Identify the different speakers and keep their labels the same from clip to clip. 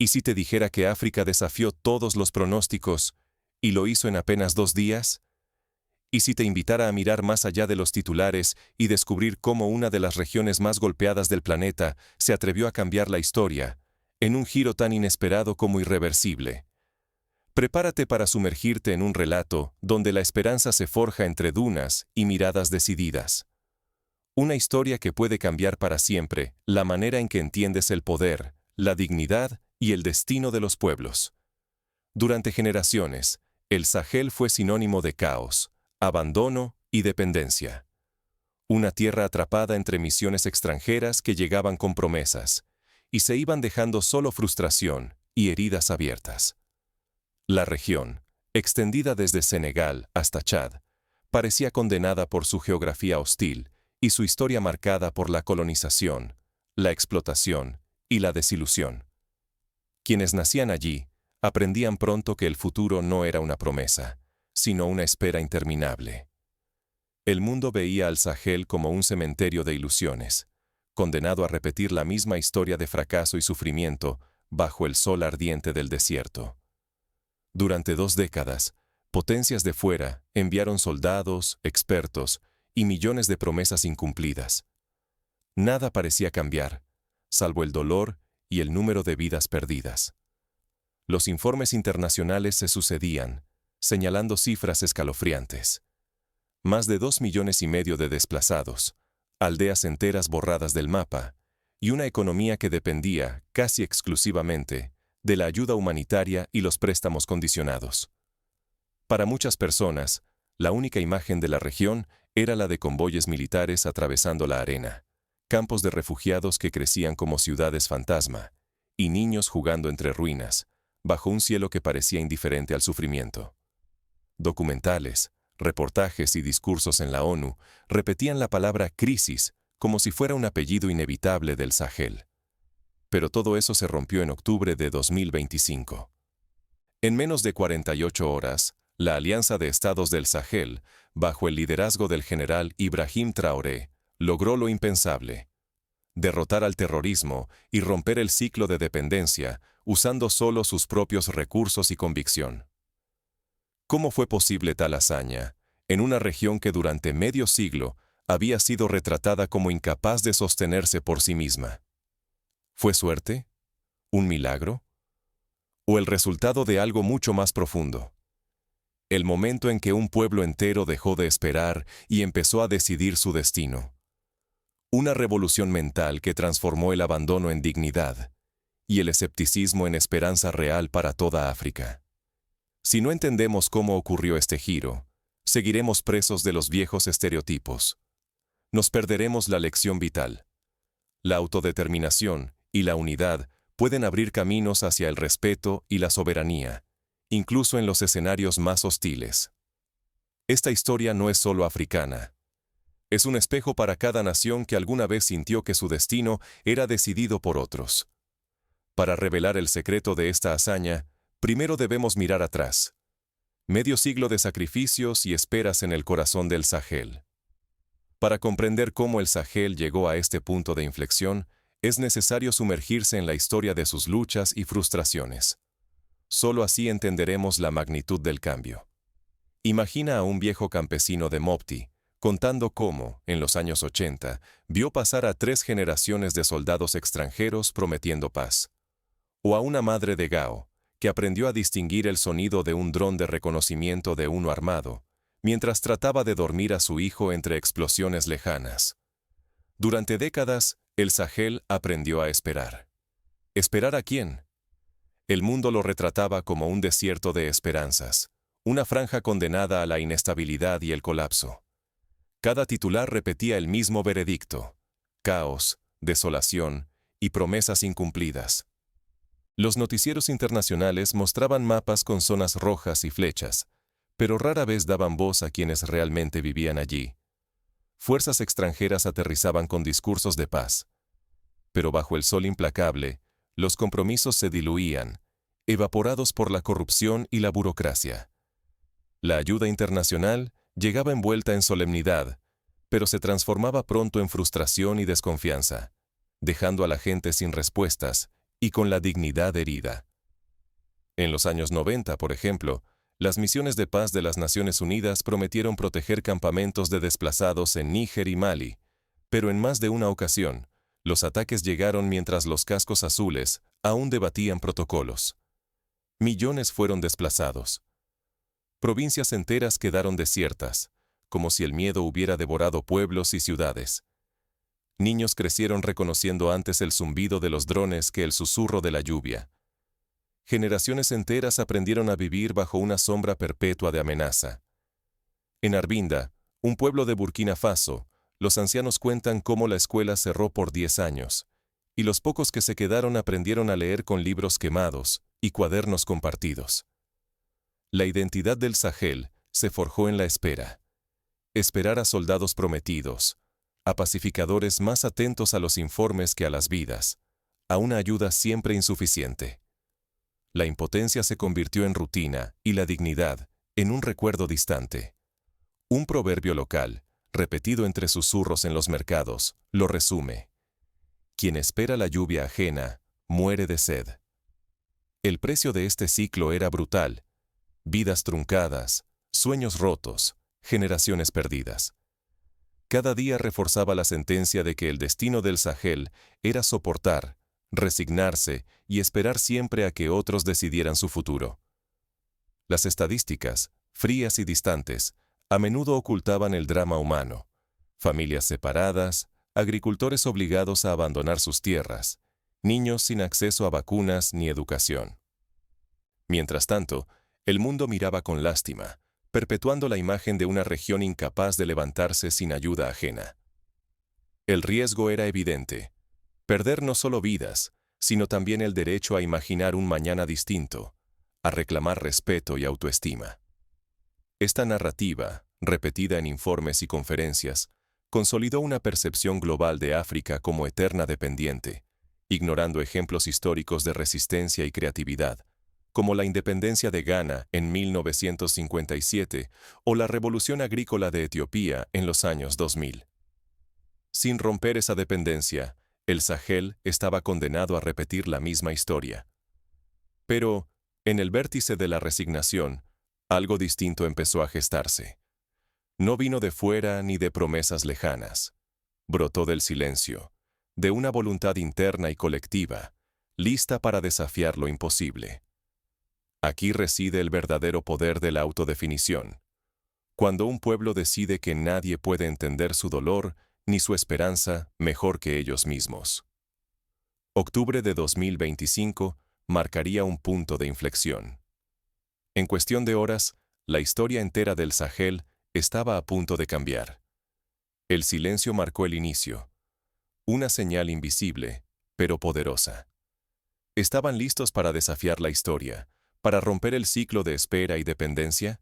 Speaker 1: ¿Y si te dijera que África desafió todos los pronósticos y lo hizo en apenas 2 días? ¿Y si te invitara a mirar más allá de los titulares y descubrir cómo una de las regiones más golpeadas del planeta se atrevió a cambiar la historia, en un giro tan inesperado como irreversible? Prepárate para sumergirte en un relato donde la esperanza se forja entre dunas y miradas decididas. Una historia que puede cambiar para siempre la manera en que entiendes el poder, la dignidad y el destino de los pueblos. Durante generaciones, el Sahel fue sinónimo de caos, abandono y dependencia. Una tierra atrapada entre misiones extranjeras que llegaban con promesas y se iban dejando solo frustración y heridas abiertas. La región, extendida desde Senegal hasta Chad, parecía condenada por su geografía hostil y su historia marcada por la colonización, la explotación y la desilusión. Quienes nacían allí aprendían pronto que el futuro no era una promesa, sino una espera interminable. El mundo veía al Sahel como un cementerio de ilusiones, condenado a repetir la misma historia de fracaso y sufrimiento bajo el sol ardiente del desierto. Durante 2 décadas, potencias de fuera enviaron soldados, expertos y millones de promesas incumplidas. Nada parecía cambiar, salvo el dolor y el número de vidas perdidas. Los informes internacionales se sucedían, señalando cifras escalofriantes. Más de 2,5 millones de desplazados, aldeas enteras borradas del mapa, y una economía que dependía, casi exclusivamente, de la ayuda humanitaria y los préstamos condicionados. Para muchas personas, la única imagen de la región era la de convoyes militares atravesando la arena, campos de refugiados que crecían como ciudades fantasma, y niños jugando entre ruinas, bajo un cielo que parecía indiferente al sufrimiento. Documentales, reportajes y discursos en la ONU repetían la palabra crisis como si fuera un apellido inevitable del Sahel. Pero todo eso se rompió en octubre de 2025. En menos de 48 horas, la Alianza de Estados del Sahel, bajo el liderazgo del general Ibrahim Traoré, logró lo impensable: derrotar al terrorismo y romper el ciclo de dependencia usando solo sus propios recursos y convicción. ¿Cómo fue posible tal hazaña en una región que durante medio siglo había sido retratada como incapaz de sostenerse por sí misma? ¿Fue suerte? ¿Un milagro? ¿O el resultado de algo mucho más profundo? El momento en que un pueblo entero dejó de esperar y empezó a decidir su destino. Una revolución mental que transformó el abandono en dignidad y el escepticismo en esperanza real para toda África. Si no entendemos cómo ocurrió este giro, seguiremos presos de los viejos estereotipos. Nos perderemos la lección vital. La autodeterminación y la unidad pueden abrir caminos hacia el respeto y la soberanía, incluso en los escenarios más hostiles. Esta historia no es solo africana. Es un espejo para cada nación que alguna vez sintió que su destino era decidido por otros. Para revelar el secreto de esta hazaña, primero debemos mirar atrás. Medio siglo de sacrificios y esperas en el corazón del Sahel. Para comprender cómo el Sahel llegó a este punto de inflexión, es necesario sumergirse en la historia de sus luchas y frustraciones. Solo así entenderemos la magnitud del cambio. Imagina a un viejo campesino de Mopti, contando cómo, en los años 80, vio pasar a 3 generaciones de soldados extranjeros prometiendo paz. O a una madre de Gao, que aprendió a distinguir el sonido de un dron de reconocimiento de uno armado, mientras trataba de dormir a su hijo entre explosiones lejanas. Durante décadas, el Sahel aprendió a esperar. ¿Esperar a quién? El mundo lo retrataba como un desierto de esperanzas, una franja condenada a la inestabilidad y el colapso. Cada titular repetía el mismo veredicto: caos, desolación y promesas incumplidas. Los noticieros internacionales mostraban mapas con zonas rojas y flechas, pero rara vez daban voz a quienes realmente vivían allí. Fuerzas extranjeras aterrizaban con discursos de paz. Pero bajo el sol implacable, los compromisos se diluían, evaporados por la corrupción y la burocracia. La ayuda internacional llegaba envuelta en solemnidad, pero se transformaba pronto en frustración y desconfianza, dejando a la gente sin respuestas y con la dignidad herida. En los años 90, por ejemplo, las misiones de paz de las Naciones Unidas prometieron proteger campamentos de desplazados en Níger y Mali, pero en más de una ocasión, los ataques llegaron mientras los cascos azules aún debatían protocolos. Millones fueron desplazados. Provincias enteras quedaron desiertas, como si el miedo hubiera devorado pueblos y ciudades. Niños crecieron reconociendo antes el zumbido de los drones que el susurro de la lluvia. Generaciones enteras aprendieron a vivir bajo una sombra perpetua de amenaza. En Arbinda, un pueblo de Burkina Faso, los ancianos cuentan cómo la escuela cerró por 10 años, y los pocos que se quedaron aprendieron a leer con libros quemados y cuadernos compartidos. La identidad del Sahel se forjó en la espera. Esperar a soldados prometidos, a pacificadores más atentos a los informes que a las vidas, a una ayuda siempre insuficiente. La impotencia se convirtió en rutina y la dignidad en un recuerdo distante. Un proverbio local, repetido entre susurros en los mercados, lo resume. Quien espera la lluvia ajena, muere de sed. El precio de este ciclo era brutal. Vidas truncadas, sueños rotos, generaciones perdidas. Cada día reforzaba la sentencia de que el destino del Sahel era soportar, resignarse y esperar siempre a que otros decidieran su futuro. Las estadísticas, frías y distantes, a menudo ocultaban el drama humano. Familias separadas, agricultores obligados a abandonar sus tierras, niños sin acceso a vacunas ni educación. Mientras tanto, el mundo miraba con lástima, perpetuando la imagen de una región incapaz de levantarse sin ayuda ajena. El riesgo era evidente. Perder no solo vidas, sino también el derecho a imaginar un mañana distinto, a reclamar respeto y autoestima. Esta narrativa, repetida en informes y conferencias, consolidó una percepción global de África como eterna dependiente, ignorando ejemplos históricos de resistencia y creatividad, como la independencia de Ghana en 1957 o la revolución agrícola de Etiopía en los años 2000. Sin romper esa dependencia, el Sahel estaba condenado a repetir la misma historia. Pero, en el vértice de la resignación, algo distinto empezó a gestarse. No vino de fuera ni de promesas lejanas. Brotó del silencio, de una voluntad interna y colectiva, lista para desafiar lo imposible. Aquí reside el verdadero poder de la autodefinición. Cuando un pueblo decide que nadie puede entender su dolor ni su esperanza mejor que ellos mismos. Octubre de 2025 marcaría un punto de inflexión. En cuestión de horas, la historia entera del Sahel estaba a punto de cambiar. El silencio marcó el inicio. Una señal invisible, pero poderosa. ¿Estaban listos para desafiar la historia, para romper el ciclo de espera y dependencia?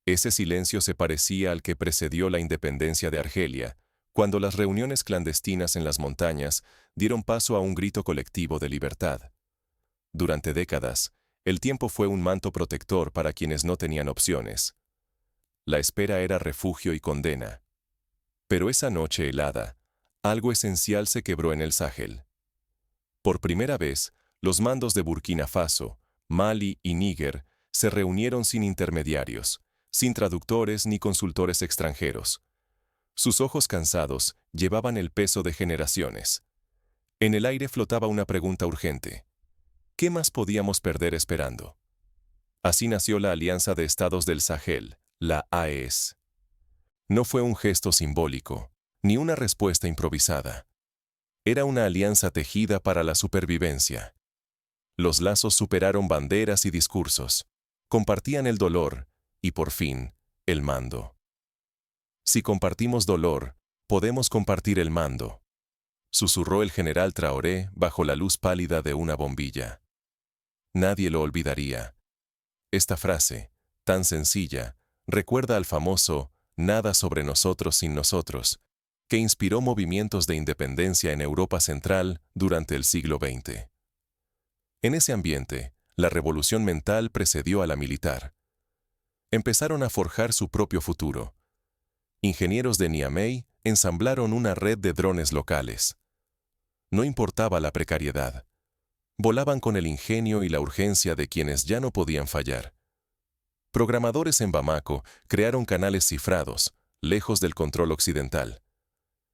Speaker 1: Ese silencio se parecía al que precedió la independencia de Argelia, cuando las reuniones clandestinas en las montañas dieron paso a un grito colectivo de libertad. Durante décadas, el tiempo fue un manto protector para quienes no tenían opciones. La espera era refugio y condena. Pero esa noche helada, algo esencial se quebró en el Sahel. Por primera vez, los mandos de Burkina Faso, Mali y Níger se reunieron sin intermediarios, sin traductores ni consultores extranjeros. Sus ojos cansados llevaban el peso de generaciones. En el aire flotaba una pregunta urgente. ¿Qué más podíamos perder esperando? Así nació la Alianza de Estados del Sahel, la AES. No fue un gesto simbólico, ni una respuesta improvisada. Era una alianza tejida para la supervivencia. Los lazos superaron banderas y discursos, compartían el dolor y, por fin, el mando. Si compartimos dolor, podemos compartir el mando, susurró el general Traoré bajo la luz pálida de una bombilla. Nadie lo olvidaría. Esta frase, tan sencilla, recuerda al famoso «Nada sobre nosotros sin nosotros», que inspiró movimientos de independencia en Europa Central durante el siglo XX. En ese ambiente, la revolución mental precedió a la militar. Empezaron a forjar su propio futuro. Ingenieros de Niamey ensamblaron una red de drones locales. No importaba la precariedad. Volaban con el ingenio y la urgencia de quienes ya no podían fallar. Programadores en Bamako crearon canales cifrados, lejos del control occidental.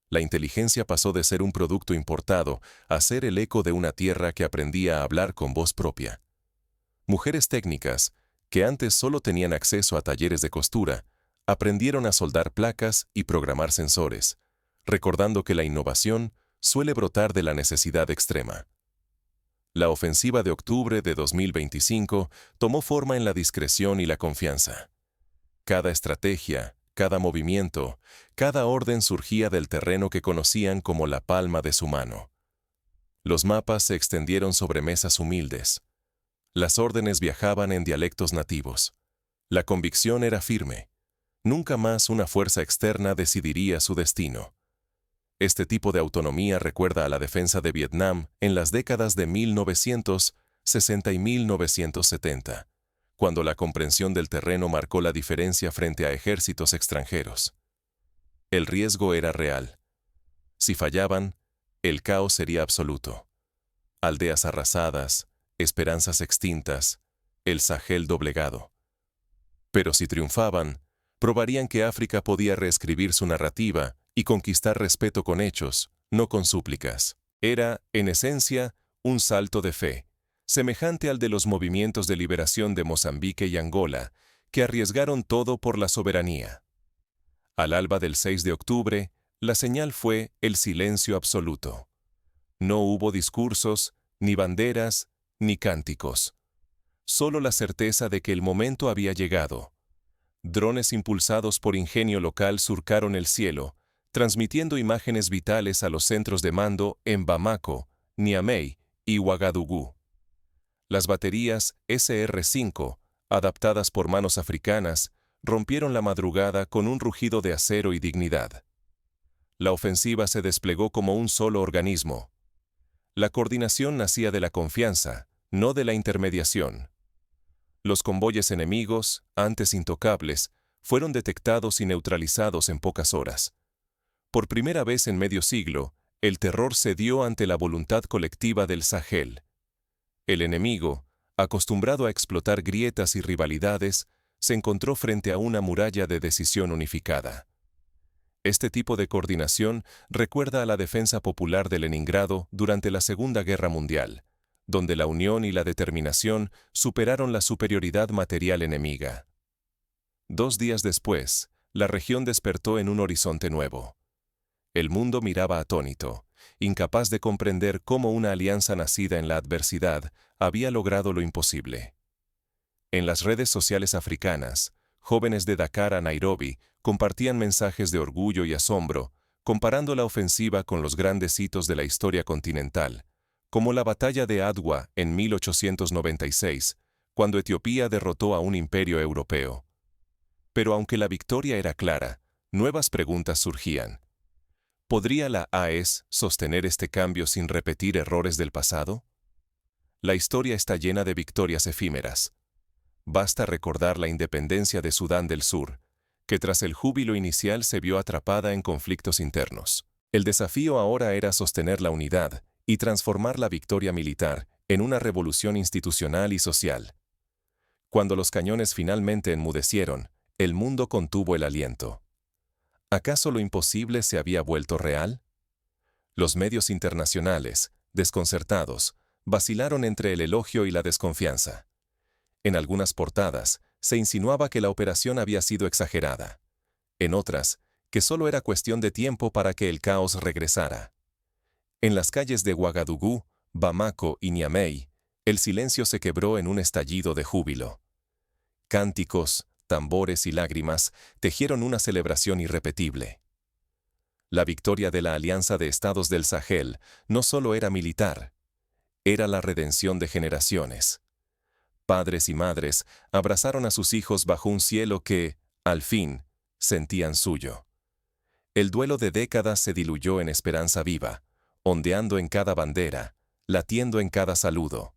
Speaker 1: La inteligencia pasó de ser un producto importado a ser el eco de una tierra que aprendía a hablar con voz propia. Mujeres técnicas, que antes solo tenían acceso a talleres de costura, aprendieron a soldar placas y programar sensores, recordando que la innovación suele brotar de la necesidad extrema. La ofensiva de octubre de 2025 tomó forma en la discreción y la confianza. Cada estrategia, cada movimiento, cada orden surgía del terreno que conocían como la palma de su mano. Los mapas se extendieron sobre mesas humildes. Las órdenes viajaban en dialectos nativos. La convicción era firme. Nunca más una fuerza externa decidiría su destino. Este tipo de autonomía recuerda a la defensa de Vietnam en las décadas de 1960 y 1970, cuando la comprensión del terreno marcó la diferencia frente a ejércitos extranjeros. El riesgo era real. Si fallaban, el caos sería absoluto. Aldeas arrasadas, esperanzas extintas, el Sahel doblegado. Pero si triunfaban, probarían que África podía reescribir su narrativa y conquistar respeto con hechos, no con súplicas. Era, en esencia, un salto de fe, semejante al de los movimientos de liberación de Mozambique y Angola, que arriesgaron todo por la soberanía. Al alba del 6 de octubre, la señal fue el silencio absoluto. No hubo discursos, ni banderas, ni cánticos. Solo la certeza de que el momento había llegado. Drones impulsados por ingenio local surcaron el cielo, transmitiendo imágenes vitales a los centros de mando en Bamako, Niamey y Ouagadougou. Las baterías SR-5, adaptadas por manos africanas, rompieron la madrugada con un rugido de acero y dignidad. La ofensiva se desplegó como un solo organismo. La coordinación nacía de la confianza, no de la intermediación. Los convoyes enemigos, antes intocables, fueron detectados y neutralizados en pocas horas. Por primera vez en medio siglo, el terror cedió ante la voluntad colectiva del Sahel. El enemigo, acostumbrado a explotar grietas y rivalidades, se encontró frente a una muralla de decisión unificada. Este tipo de coordinación recuerda a la defensa popular de Leningrado durante la Segunda Guerra Mundial, donde la unión y la determinación superaron la superioridad material enemiga. 2 días después, la región despertó en un horizonte nuevo. El mundo miraba atónito, incapaz de comprender cómo una alianza nacida en la adversidad había logrado lo imposible. En las redes sociales africanas, jóvenes de Dakar a Nairobi compartían mensajes de orgullo y asombro, comparando la ofensiva con los grandes hitos de la historia continental, como la batalla de Adwa en 1896, cuando Etiopía derrotó a un imperio europeo. Pero aunque la victoria era clara, nuevas preguntas surgían. ¿Podría la AES sostener este cambio sin repetir errores del pasado? La historia está llena de victorias efímeras. Basta recordar la independencia de Sudán del Sur, que tras el júbilo inicial se vio atrapada en conflictos internos. El desafío ahora era sostener la unidad y transformar la victoria militar en una revolución institucional y social. Cuando los cañones finalmente enmudecieron, el mundo contuvo el aliento. ¿Acaso lo imposible se había vuelto real? Los medios internacionales, desconcertados, vacilaron entre el elogio y la desconfianza. En algunas portadas, se insinuaba que la operación había sido exagerada. En otras, que solo era cuestión de tiempo para que el caos regresara. En las calles de Ouagadougou, Bamako y Niamey, el silencio se quebró en un estallido de júbilo. Cánticos, tambores y lágrimas tejieron una celebración irrepetible. La victoria de la Alianza de Estados del Sahel no solo era militar, era la redención de generaciones. Padres y madres abrazaron a sus hijos bajo un cielo que, al fin, sentían suyo. El duelo de décadas se diluyó en esperanza viva, ondeando en cada bandera, latiendo en cada saludo.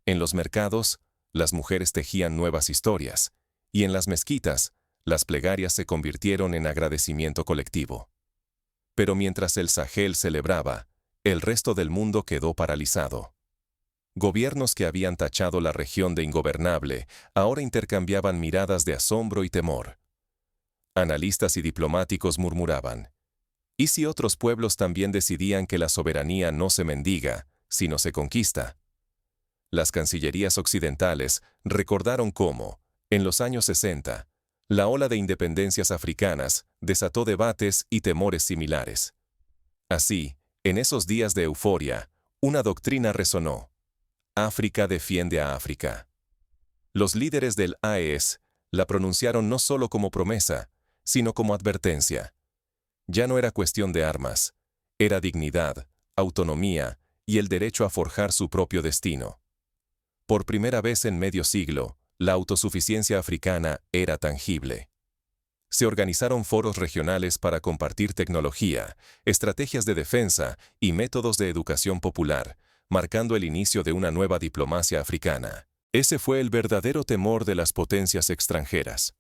Speaker 1: En los mercados, las mujeres tejían nuevas historias, y en las mezquitas, las plegarias se convirtieron en agradecimiento colectivo. Pero mientras el Sahel celebraba, el resto del mundo quedó paralizado. Gobiernos que habían tachado la región de ingobernable ahora intercambiaban miradas de asombro y temor. Analistas y diplomáticos murmuraban: ¿y si otros pueblos también decidían que la soberanía no se mendiga, sino se conquista? Las cancillerías occidentales recordaron cómo, en los años 60, la ola de independencias africanas desató debates y temores similares. Así, en esos días de euforia, una doctrina resonó: África defiende a África. Los líderes del AES la pronunciaron no solo como promesa, sino como advertencia. Ya no era cuestión de armas, era dignidad, autonomía y el derecho a forjar su propio destino. Por primera vez en medio siglo, la autosuficiencia africana era tangible. Se organizaron foros regionales para compartir tecnología, estrategias de defensa y métodos de educación popular, marcando el inicio de una nueva diplomacia africana. Ese fue el verdadero temor de las potencias extranjeras.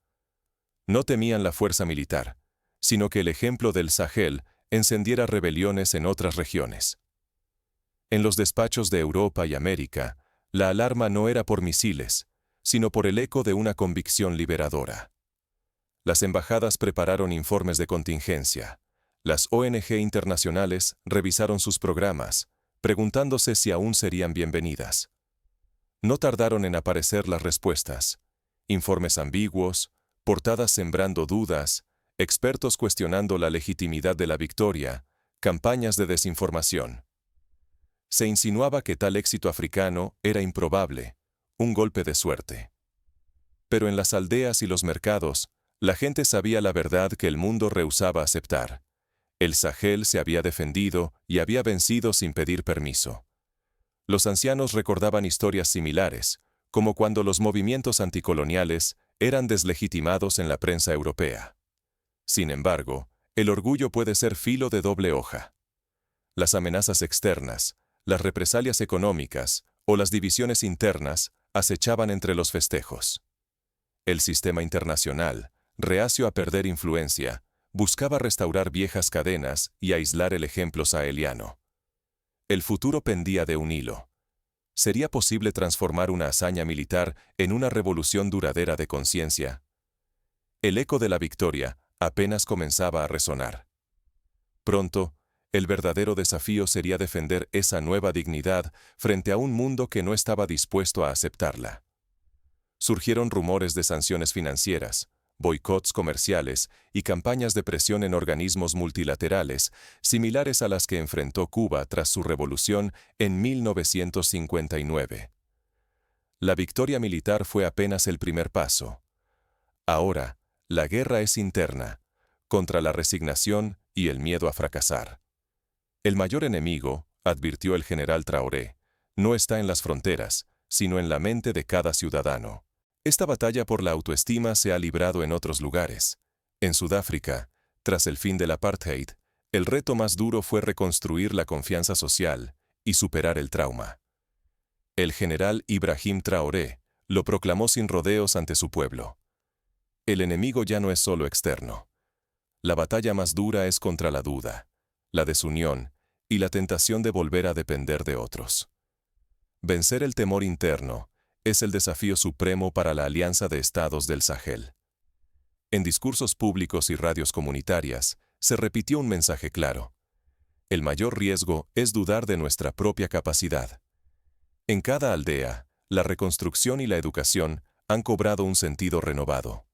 Speaker 1: No temían la fuerza militar, sino que el ejemplo del Sahel encendiera rebeliones en otras regiones. En los despachos de Europa y América, la alarma no era por misiles, sino por el eco de una convicción liberadora. Las embajadas prepararon informes de contingencia. Las ONG internacionales revisaron sus programas, preguntándose si aún serían bienvenidas. No tardaron en aparecer las respuestas: informes ambiguos, portadas sembrando dudas, expertos cuestionando la legitimidad de la victoria, campañas de desinformación. Se insinuaba que tal éxito africano era improbable, un golpe de suerte. Pero en las aldeas y los mercados, la gente sabía la verdad que el mundo rehusaba aceptar. El Sahel se había defendido y había vencido sin pedir permiso. Los ancianos recordaban historias similares, como cuando los movimientos anticoloniales eran deslegitimados en la prensa europea. Sin embargo, el orgullo puede ser filo de doble hoja. Las amenazas externas, las represalias económicas o las divisiones internas acechaban entre los festejos. El sistema internacional, reacio a perder influencia, buscaba restaurar viejas cadenas y aislar el ejemplo saheliano. El futuro pendía de un hilo. ¿Sería posible transformar una hazaña militar en una revolución duradera de conciencia? El eco de la victoria apenas comenzaba a resonar. Pronto, el verdadero desafío sería defender esa nueva dignidad frente a un mundo que no estaba dispuesto a aceptarla. Surgieron rumores de sanciones financieras, boicots comerciales y campañas de presión en organismos multilaterales, similares a las que enfrentó Cuba tras su revolución en 1959. La victoria militar fue apenas el primer paso. Ahora, la guerra es interna, contra la resignación y el miedo a fracasar. El mayor enemigo, advirtió el general Traoré, no está en las fronteras, sino en la mente de cada ciudadano. Esta batalla por la autoestima se ha librado en otros lugares. En Sudáfrica, tras el fin del apartheid, el reto más duro fue reconstruir la confianza social y superar el trauma. El general Ibrahim Traoré lo proclamó sin rodeos ante su pueblo. El enemigo ya no es solo externo. La batalla más dura es contra la duda, la desunión y la tentación de volver a depender de otros. Vencer el temor interno es el desafío supremo para la Alianza de Estados del Sahel. En discursos públicos y radios comunitarias, se repitió un mensaje claro: el mayor riesgo es dudar de nuestra propia capacidad. En cada aldea, la reconstrucción y la educación han cobrado un sentido renovado.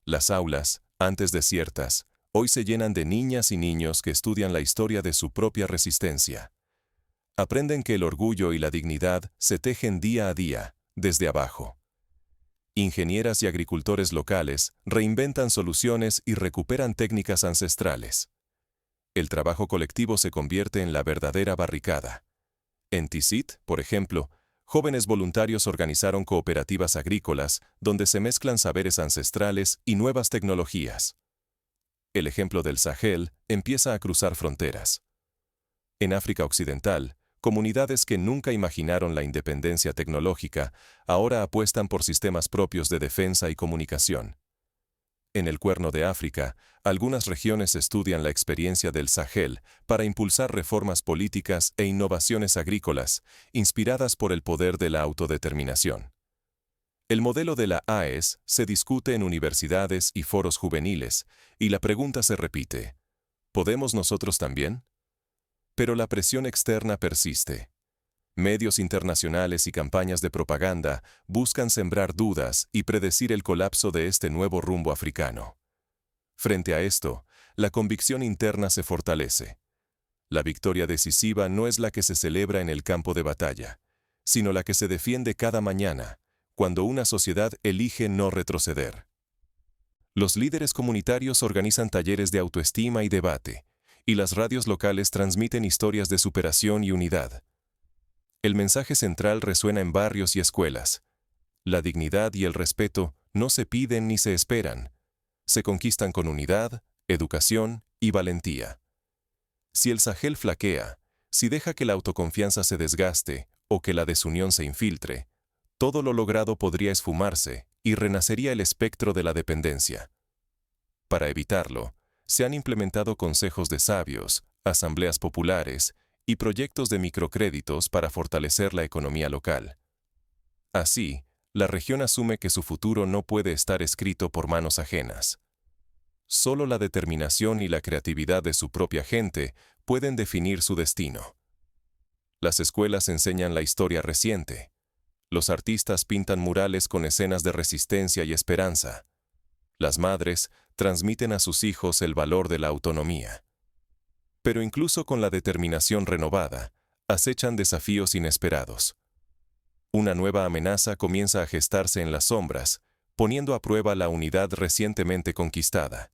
Speaker 1: Las aulas, antes desiertas, hoy se llenan de niñas y niños que estudian la historia de su propia resistencia. Aprenden que el orgullo y la dignidad se tejen día a día, desde abajo. Ingenieras y agricultores locales reinventan soluciones y recuperan técnicas ancestrales. El trabajo colectivo se convierte en la verdadera barricada. En Tisit, por ejemplo, jóvenes voluntarios organizaron cooperativas agrícolas donde se mezclan saberes ancestrales y nuevas tecnologías. El ejemplo del Sahel empieza a cruzar fronteras. En África Occidental, comunidades que nunca imaginaron la independencia tecnológica ahora apuestan por sistemas propios de defensa y comunicación. En el Cuerno de África, algunas regiones estudian la experiencia del Sahel para impulsar reformas políticas e innovaciones agrícolas, inspiradas por el poder de la autodeterminación. El modelo de la AES se discute en universidades y foros juveniles, y la pregunta se repite: ¿podemos nosotros también? Pero la presión externa persiste. Medios internacionales y campañas de propaganda buscan sembrar dudas y predecir el colapso de este nuevo rumbo africano. Frente a esto, la convicción interna se fortalece. La victoria decisiva no es la que se celebra en el campo de batalla, sino la que se defiende cada mañana, cuando una sociedad elige no retroceder. Los líderes comunitarios organizan talleres de autoestima y debate, y las radios locales transmiten historias de superación y unidad. El mensaje central resuena en barrios y escuelas. La dignidad y el respeto no se piden ni se esperan. Se conquistan con unidad, educación y valentía. Si el Sahel flaquea, si deja que la autoconfianza se desgaste o que la desunión se infiltre, todo lo logrado podría esfumarse y renacería el espectro de la dependencia. Para evitarlo, se han implementado consejos de sabios, asambleas populares y proyectos de microcréditos para fortalecer la economía local. Así, la región asume que su futuro no puede estar escrito por manos ajenas. Solo la determinación y la creatividad de su propia gente pueden definir su destino. Las escuelas enseñan la historia reciente. Los artistas pintan murales con escenas de resistencia y esperanza. Las madres transmiten a sus hijos el valor de la autonomía. Pero incluso con la determinación renovada, acechan desafíos inesperados. Una nueva amenaza comienza a gestarse en las sombras, poniendo a prueba la unidad recientemente conquistada.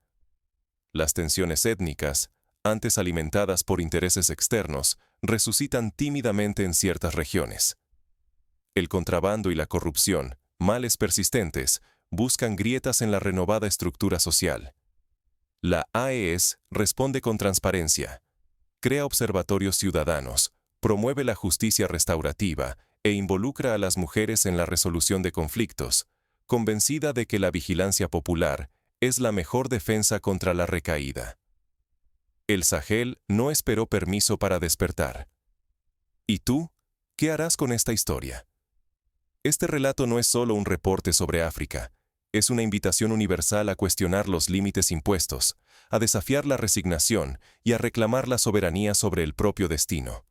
Speaker 1: Las tensiones étnicas, antes alimentadas por intereses externos, resucitan tímidamente en ciertas regiones. El contrabando y la corrupción, males persistentes, buscan grietas en la renovada estructura social. La AES responde con transparencia, crea observatorios ciudadanos, promueve la justicia restaurativa e involucra a las mujeres en la resolución de conflictos, convencida de que la vigilancia popular es la mejor defensa contra la recaída. El Sahel no esperó permiso para despertar. ¿Y tú? ¿Qué harás con esta historia? Este relato no es solo un reporte sobre África, es una invitación universal a cuestionar los límites impuestos, a desafiar la resignación y a reclamar la soberanía sobre el propio destino.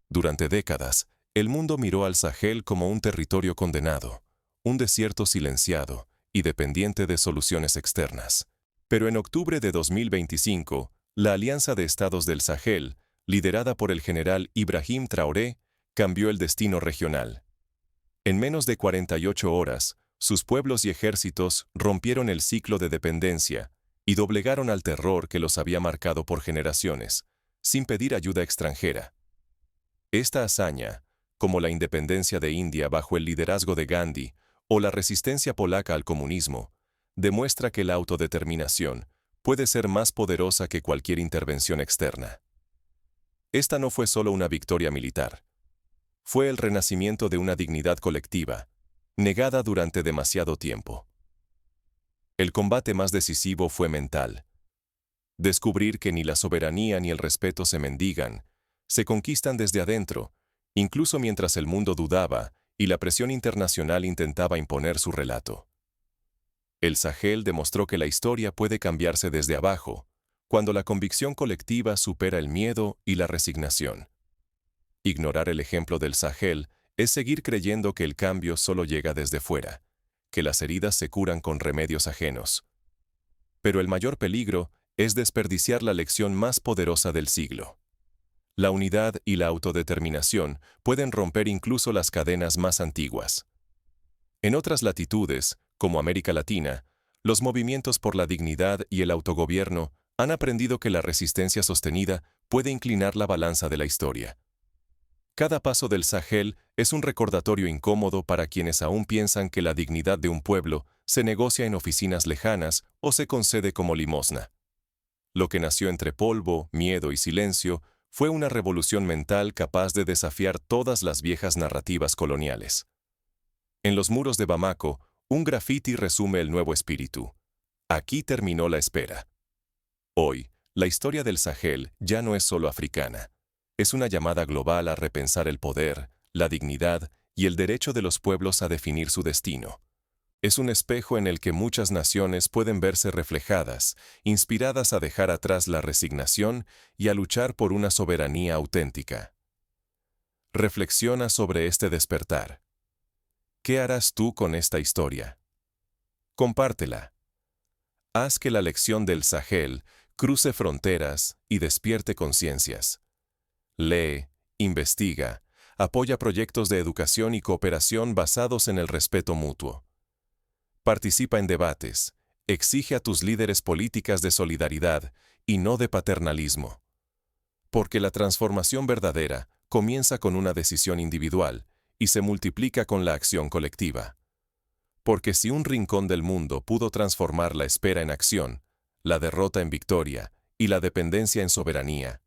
Speaker 1: Durante décadas, el mundo miró al Sahel como un territorio condenado, un desierto silenciado y dependiente de soluciones externas. Pero en octubre de 2025, la Alianza de Estados del Sahel, liderada por el general Ibrahim Traoré, cambió el destino regional. En menos de 48 horas, sus pueblos y ejércitos rompieron el ciclo de dependencia y doblegaron al terror que los había marcado por generaciones, sin pedir ayuda extranjera. Esta hazaña, como la independencia de India bajo el liderazgo de Gandhi o la resistencia polaca al comunismo, demuestra que la autodeterminación puede ser más poderosa que cualquier intervención externa. Esta no fue solo una victoria militar. Fue el renacimiento de una dignidad colectiva, negada durante demasiado tiempo. El combate más decisivo fue mental. Descubrir que ni la soberanía ni el respeto se mendigan, se conquistan desde adentro, incluso mientras el mundo dudaba y la presión internacional intentaba imponer su relato. El Sahel demostró que la historia puede cambiarse desde abajo, cuando la convicción colectiva supera el miedo y la resignación. Ignorar el ejemplo del Sahel es seguir creyendo que el cambio solo llega desde fuera, que las heridas se curan con remedios ajenos. Pero el mayor peligro es desperdiciar la lección más poderosa del siglo. La unidad y la autodeterminación pueden romper incluso las cadenas más antiguas. En otras latitudes, como América Latina, los movimientos por la dignidad y el autogobierno han aprendido que la resistencia sostenida puede inclinar la balanza de la historia. Cada paso del Sahel es un recordatorio incómodo para quienes aún piensan que la dignidad de un pueblo se negocia en oficinas lejanas o se concede como limosna. Lo que nació entre polvo, miedo y silencio fue una revolución mental capaz de desafiar todas las viejas narrativas coloniales. En los muros de Bamako, un grafiti resume el nuevo espíritu. Aquí terminó la espera. Hoy, la historia del Sahel ya no es solo africana. Es una llamada global a repensar el poder, la dignidad y el derecho de los pueblos a definir su destino. Es un espejo en el que muchas naciones pueden verse reflejadas, inspiradas a dejar atrás la resignación y a luchar por una soberanía auténtica. Reflexiona sobre este despertar. ¿Qué harás tú con esta historia? Compártela. Haz que la lección del Sahel cruce fronteras y despierte conciencias. Lee, investiga, apoya proyectos de educación y cooperación basados en el respeto mutuo. Participa en debates, exige a tus líderes políticas de solidaridad y no de paternalismo. Porque la transformación verdadera comienza con una decisión individual y se multiplica con la acción colectiva. Porque si un rincón del mundo pudo transformar la espera en acción, la derrota en victoria y la dependencia en soberanía,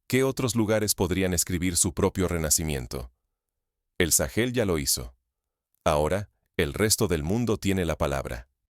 Speaker 1: ¿qué otros lugares podrían escribir su propio renacimiento? El Sahel ya lo hizo. Ahora, el resto del mundo tiene la palabra.